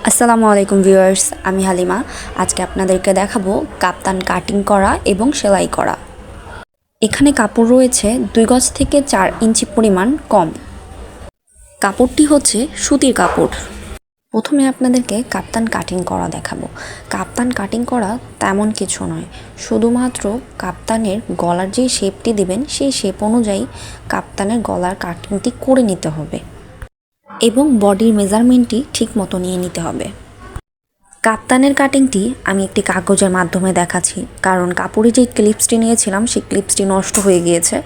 আসসালামু আলাইকুম ভিউয়ার্স, আমি হালিমা। আজকে আপনাদেরকে দেখাবো কাপ্তান কাটিং করা এবং সেলাই করা। এখানে কাপড় রয়েছে 2 গজ থেকে 4 ইঞ্চি পরিমাণ কম। কাপড়টি হচ্ছে সুতির কাপড়। প্রথমে আপনাদেরকে কাপ্তান কাটিং করা দেখাবো। কাপ্তান কাটিং করা তেমন কিছু নয়, শুধুমাত্র কাপ্তানের গলার যে শেপটি দিবেন সেই শেপ অনুযায়ী কাপ্তানের গলার কাটিংটি করে নিতে হবে এবং বডির মেজারমেন্টটি ঠিক মতো নিয়ে নিতে হবে। কাপ্তানের কাটিংটি আমি একটি কাগজের মাধ্যমে দেখাচ্ছি, কারণ কাপড়ে যে ক্লিপসটি নিয়েছিলাম সেই ক্লিপসটি নষ্ট হয়ে গিয়েছে।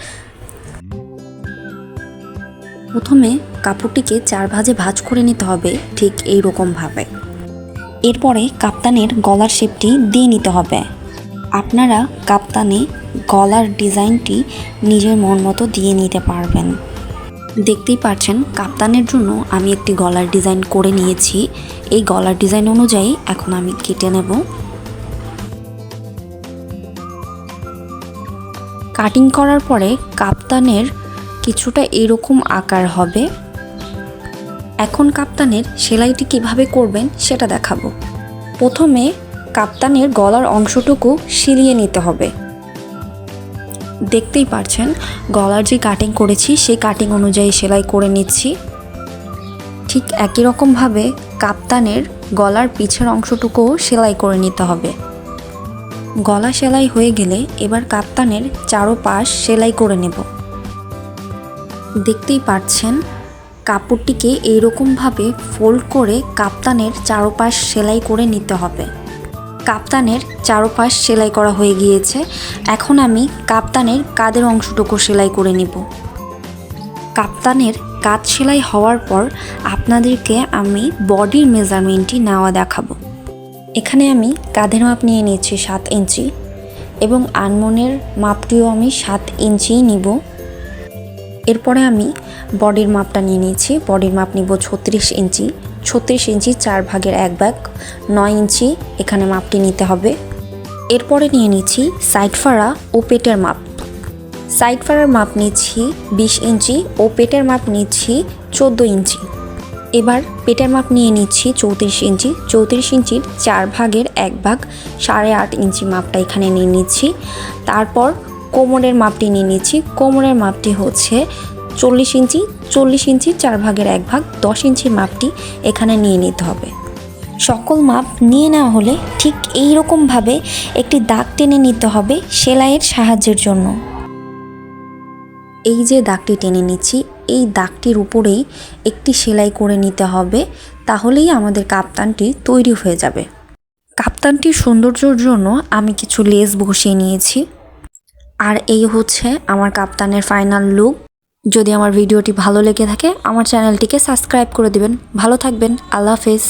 প্রথমে কাপড়টিকে 4 ভাঁজে ভাঁজ করে নিতে হবে, ঠিক এই রকমভাবে। এরপরে কাপ্তানের গলার শেপটি দিয়ে নিতে হবে। আপনারা কাপ্তানে গলার ডিজাইনটি নিজের মন মতো দিয়ে নিতে পারবেন। দেখতেই পাচ্ছেন কাপ্তানের জন্য আমি একটি গলার ডিজাইন করে নিয়েছি। এই গলার ডিজাইন অনুযায়ী এখন আমি কেটে নেব। কাটিং করার পরে কাপ্তানের কিছুটা এরকম আকার হবে। এখন কাপ্তানের সেলাইটি কিভাবে করবেন সেটা দেখাবো। প্রথমে কাপ্তানের গলার অংশটুকু সিলিয়ে নিতে হবে। দেখতেই পাচ্ছেন গলার যে কাটিং করেছি সেই কাটিং অনুযায়ী সেলাই করে নিচ্ছি। ঠিক একই রকমভাবে কাপ্তানের গলার পিছের অংশটুকুও সেলাই করে নিতে হবে। গলা সেলাই হয়ে গেলে এবার কাপ্তানের চারোপাশ সেলাই করে নেব। দেখতেই পাচ্ছেন কাপড়টিকে এইরকমভাবে ফোল্ড করে কাপ্তানের চারোপাশ সেলাই করে নিতে হবে। কাপ্তানের চারোপাশ সেলাই করা হয়ে গিয়েছে। এখন আমি কাপ্তানের কাঁধের অংশটুকু সেলাই করে নিব। কাপ্তানের কাঁধ সেলাই হওয়ার পর আপনাদেরকে আমি বডির মেজারমেন্টটি নেওয়া দেখাবো। এখানে আমি কাঁধের মাপ নিয়ে নিচ্ছি 7 ইঞ্চি এবং আনমনের মাপটিও আমি 7 ইঞ্চিই নিব। এরপরে আমি বডির মাপটা নিয়ে নিয়েছি। বডির মাপ নিব 36 ইঞ্চি। 36 ইঞ্চি 4 ভাগের 1 ভাগ 9 ইঞ্চি এখানে মাপটি নিতে হবে। এরপরে নিয়ে নিচ্ছি সাইড ফাড়া ও পেটের মাপ। সাইড ফাড়ার মাপ নিচ্ছি 20 ইঞ্চি ও পেটের মাপ নিচ্ছি 14 ইঞ্চি। এবার পেটের মাপ নিয়ে নিচ্ছি 34 ইঞ্চি। 34 ইঞ্চির 4 ভাগের 1 ভাগ 8.5 ইঞ্চি মাপটা এখানে নিয়ে নিচ্ছি। তারপর কোমরের মাপটি নিয়ে নিচ্ছি। কোমরের মাপটি হচ্ছে 40 ইঞ্চি। 40 ইঞ্চি 4 ভাগের 1 ভাগ 10 ইঞ্চির মাপটি এখানে নিয়ে নিতে হবে। সকল মাপ নিয়ে নেওয়া হলে ঠিক এই রকমভাবে একটি দাগ টেনে নিতে হবে সেলাইয়ের সাহায্যের জন্য। এই যে দাগটি টেনে নিচ্ছি, এই দাগটির উপরেই একটি সেলাই করে নিতে হবে, তাহলেই আমাদের কাপ্তানটি তৈরি হয়ে যাবে। কাপ্তানটির সৌন্দর্যের জন্য আমি কিছু লেস বসিয়ে নিয়েছি। আর এই হচ্ছে আমার কাপ্তানের ফাইনাল লুক। যদি আমার ভিডিওটি ভালো লেগে থাকে আমার চ্যানেলটিকে সাবস্ক্রাইব করে দিবেন। ভালো থাকবেন। আল্লাহ হাফেজ।